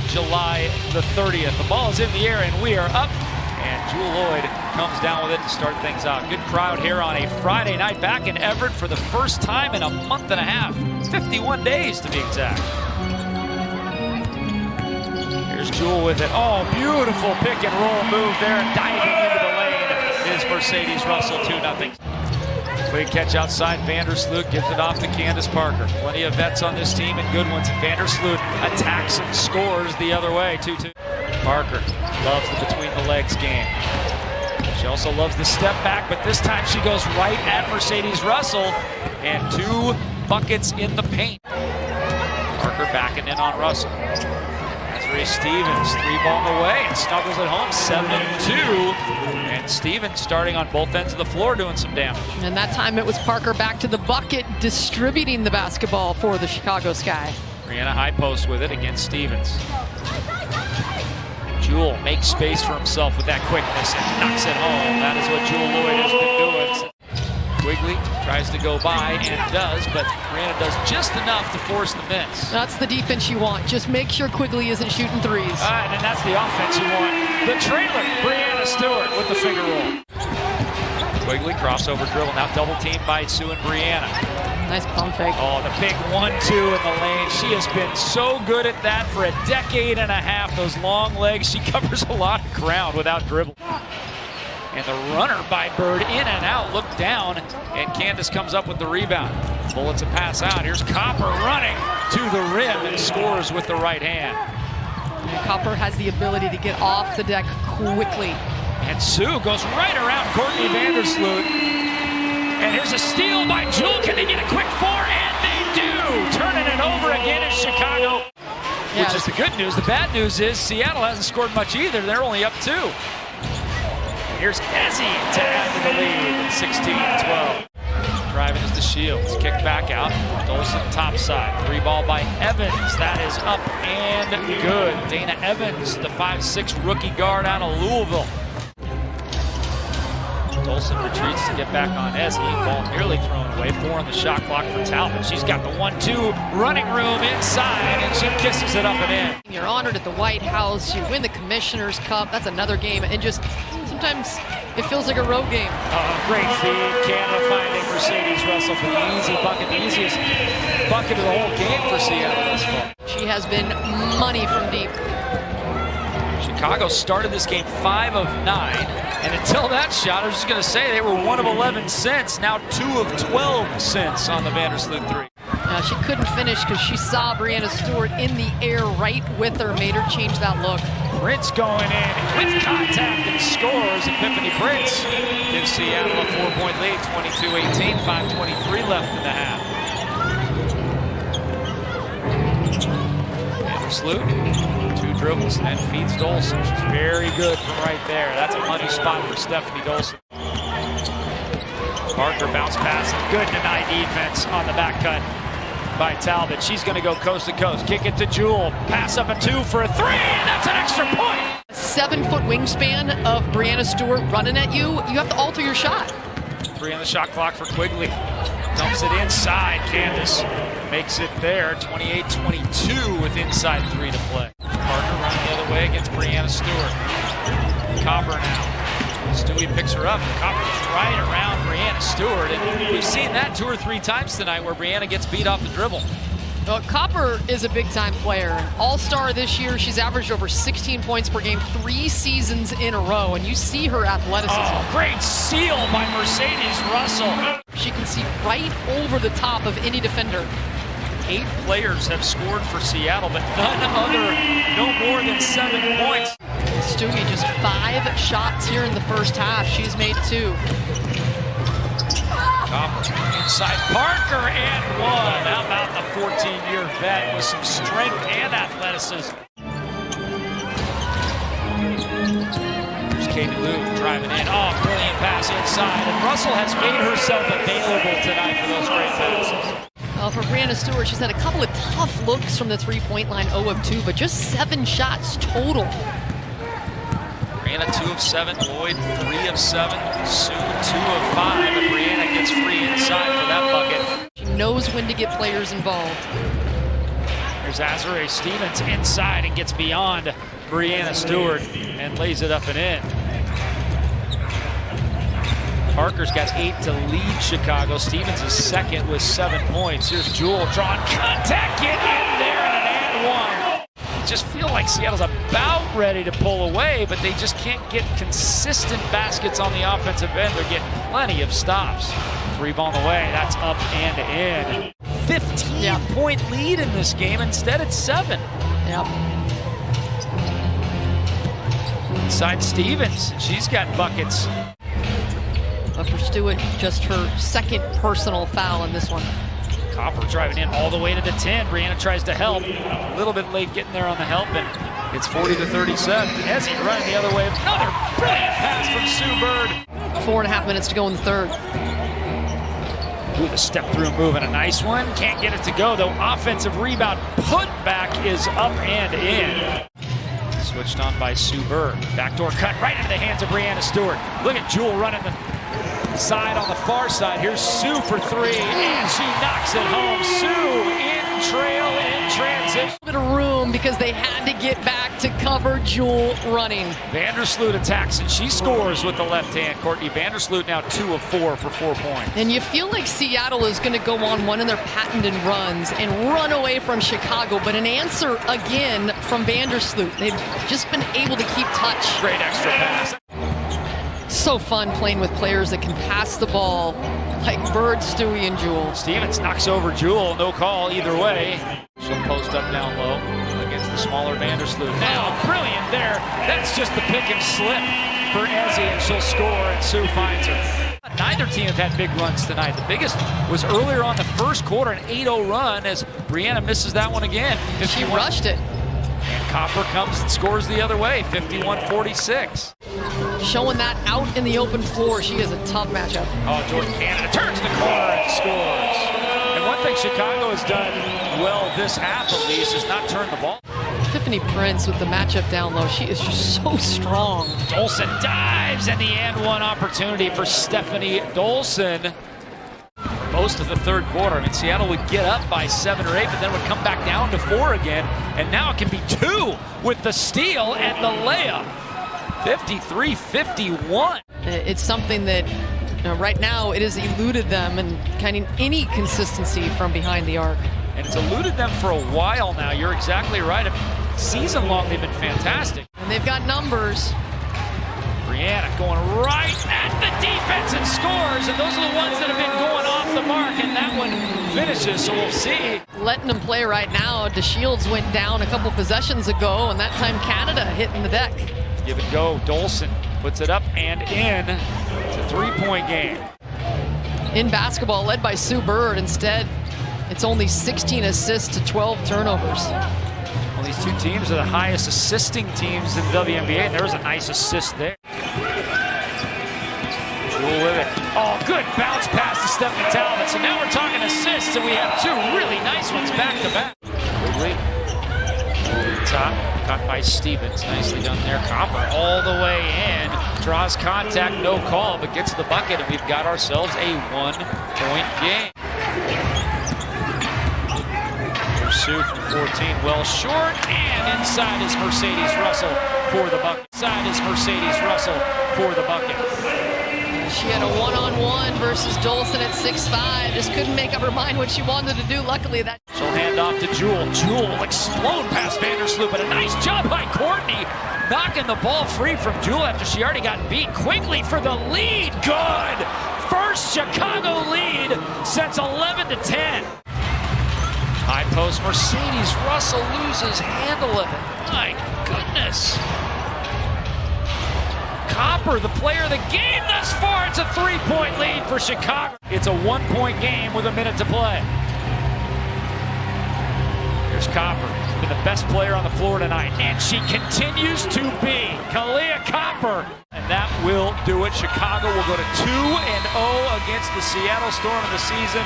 July the 30th. The ball is in the air and we are up. And Jewel Lloyd comes down with it to start things out. Good crowd here on a Friday night back in Everett for the first time in a month and a half. 51 days to be exact. Here's Jewel with it. Oh, beautiful pick and roll move there. Diving into the lane is Mercedes Russell, 2-0. Quick catch outside. Vandersloot gives it off to Candace Parker. Plenty of vets on this team and good ones. Vandersloot attacks and scores the other way, 2-2. Parker loves the between the legs game. She also loves the step back, but this time she goes right at Mercedes Russell and 2 buckets in the paint. Parker backing in on Russell. Desiree Stevens, 3-ball away and snuggles it home, 7-2. And Stevens starting on both ends of the floor doing some damage. And that time it was Parker back to the bucket, distributing the basketball for the Chicago Sky. Brianna high post with it against Stevens. Jewel makes space for himself with that quickness and knocks it home. That is what Jewel Lloyd has been doing. Quigley tries to go by and does, but Brianna does just enough to force the miss. That's the defense you want. Just make sure Quigley isn't shooting threes. And then that's the offense you want. The trailer, Brianna Stewart with the finger roll. Quigley crossover dribble, now double teamed by Sue and Brianna. Nice pump fake. Oh, the big 1-2 in the lane. She has been so good at that for a decade and a half. Those long legs, she covers a lot of ground without dribble. And the runner by Bird in and out, look down, and Candace comes up with the rebound. Bullets a pass out. Here's Copper running to the rim and scores with the right hand. And Copper has the ability to get off the deck quickly. And Sue goes right around Courtney Vandersloot. And here's a steal by Jewel. Can they get a quick 4? And they do! Turning it over again in Chicago. Yeah, Which is the good news. The bad news is Seattle hasn't scored much either. They're only up 2. Here's Ezzy to add to the lead, 16-12. Driving is the Shields, kick back out. Dolson top side, 3-ball by Evans. That is up and good. Dana Evans, the 5'6" rookie guard out of Louisville. Dolson retreats to get back on Ezzy. Ball nearly thrown away. 4 on the shot clock for Talbot. She's got the 1-2 running room inside, and she kisses it up and in. You're honored at the White House. You win the Commissioner's Cup. That's another game. And just sometimes it feels like a road game. Great feed. Canada finding Mercedes Russell for the easy bucket, the easiest bucket of the whole game for Seattle thus far. She has been money from deep. Chicago started this game 5 of 9, and until that shot, I was just going to say they were 1 of 11 since, now 2 of 12 since on the Vandersloot 3. She couldn't finish because she saw Brianna Stewart in the air right with her, made her change that look. Prince going in with contact and scores. Epiphany Prince gives Seattle a 4-point lead, 22-18, 5:23 left in the half. Vandersloot, 2 dribbles and feeds Dolson. She's very good from right there. That's a money spot for Stephanie Dolson. Parker bounce pass, good deny defense on the back cut by Talbot. She's going to go coast to coast. Kick it to Jewel. Pass up a 2 for a 3, and that's an extra point. 7-foot wingspan of Brianna Stewart running at you. You have to alter your shot. 3 on the shot clock for Quigley. Dumps it inside. Candace makes it there. 28-22 with inside 3 to play. Parker running the other way against Brianna Stewart. Copper now. Stewie picks her up. Copper's right around Brianna Stewart. And we've seen that 2 or 3 times tonight where Brianna gets beat off the dribble. Well, Copper is a big-time player. All-star this year. She's averaged over 16 points per game 3 seasons in a row. And you see her athleticism. Oh, great steal by Mercedes Russell. She can see right over the top of any defender. 8 players have scored for Seattle, but no more than 7 points. Stewie just 5 shots here in the first half. She's made 2. Copper inside Parker and 1. How about the 14-year vet with some strength and athleticism? Here's Katie Lou driving in. Oh, brilliant pass inside. And Russell has made herself available tonight for those great passes. Well, for Brianna Stewart, she's had a couple of tough looks from the 3-point line, 0 of 2, but just 7 shots total. Brianna 2 of 7, Lloyd 3 of 7, Sue 2 of 5, but Brianna gets free inside for that bucket. She knows when to get players involved. There's Azure Stevens inside and gets beyond Brianna Stewart and lays it up and in. Parker's got 8 to lead Chicago. Stevens is second with 7 points. Here's Jewel drawing contact, get in there and an and one. You just feel like Seattle's about ready to pull away, but they just can't get consistent baskets on the offensive end. They're getting plenty of stops. 3 ball on the way, that's up and in. 15-point lead in this game, instead it's 7. Yep. Inside Stevens, she's got buckets. For Stewart, just her second personal foul in this one. Copper driving in all the way to the 10. Brianna tries to help. A little bit late getting there on the help, and it's 40-37. Ezzy running the other way. Another brilliant pass from Sue Bird. 4.5 minutes to go in the third. With a step-through move and a nice one. Can't get it to go, though. Offensive rebound put back is up and in. Switched on by Sue Bird. Backdoor cut right into the hands of Brianna Stewart. Look at Jewel running the side on the far side. Here's Sue for 3, and she knocks it home. Sue in trail in transition. A bit of room because they had to get back to cover Jewel running. Vandersloot attacks, and she scores with the left hand. Courtney Vandersloot now 2 of 4 for 4 points. And you feel like Seattle is going to go on one of their patented runs and run away from Chicago, but an answer again from Vandersloot. They've just been able to keep touch. Great extra pass. So fun playing with players that can pass the ball like Bird, Stewie, and Jewel. Stevens knocks over Jewel, no call either way. She'll post up down low against the smaller Vandersloot. Now, brilliant there. That's just the pick and slip for Ezzy, and she'll score, and Sue finds her. Neither team have had big runs tonight. The biggest was earlier on the first quarter, an 8-0 run, as Brianna misses that one again. She rushed it. And Copper comes and scores the other way, 51-46. Showing that out in the open floor. She is a tough matchup. Oh, Jordan Canada turns the corner and scores. And one thing Chicago has done well this half, at least, is not turn the ball. Tiffany Prince with the matchup down low. She is just so strong. Dolson dives, and the and one opportunity for Stephanie Dolson. Most of the third quarter. I mean, Seattle would get up by 7 or 8, but then would come back down to 4 again. And now it can be 2 with the steal and the layup. 53-51. It's something that right now it has eluded them, and kind of any consistency from behind the arc. And it's eluded them for a while now. You're exactly right. Season long, they've been fantastic. And they've got numbers. Brianna going right at the defense and scores, and those are the ones that have been going off the mark, and that one finishes, so we'll see. Letting them play right now. DeShields went down a couple possessions ago, and that time Canada hitting the deck. Give and go. Dolson puts it up and in. It's a 3-point game. In basketball, led by Sue Bird. Instead, it's only 16 assists to 12 turnovers. Well, these two teams are the highest assisting teams in the WNBA, and there was a nice assist there. Jewel with it. Oh, good bounce pass to Stephanie Talbot. So now we're talking assists, and we have 2 really nice ones back to back. Quigley over the top, caught by Stevens. Nicely done there. Copper all the way in. Draws contact, no call, but gets the bucket, and we've got ourselves a 1-point game. Sue from 14, well short, and inside is Mercedes Russell for the bucket. Inside is Mercedes Russell for the bucket. She had a one-on-one versus Dolson at 6'5". Just couldn't make up her mind what she wanted to do. Luckily, that. She'll hand off to Jewel. Jewel will explode past Vandersloot, but a nice job by Courtney, knocking the ball free from Jewel after she already got beat. Quigley for the lead. Good. First Chicago lead since 11-10. High post, Mercedes Russell loses handle of it. My goodness. Copper, the player of the game thus far. It's a 3-point lead for Chicago. It's a 1-point game with a minute to play. Here's Copper, been the best player on the floor tonight, and she continues to be Kalia Copper. And that will do it. Chicago will go to 2-0 against the Seattle Storm of the season.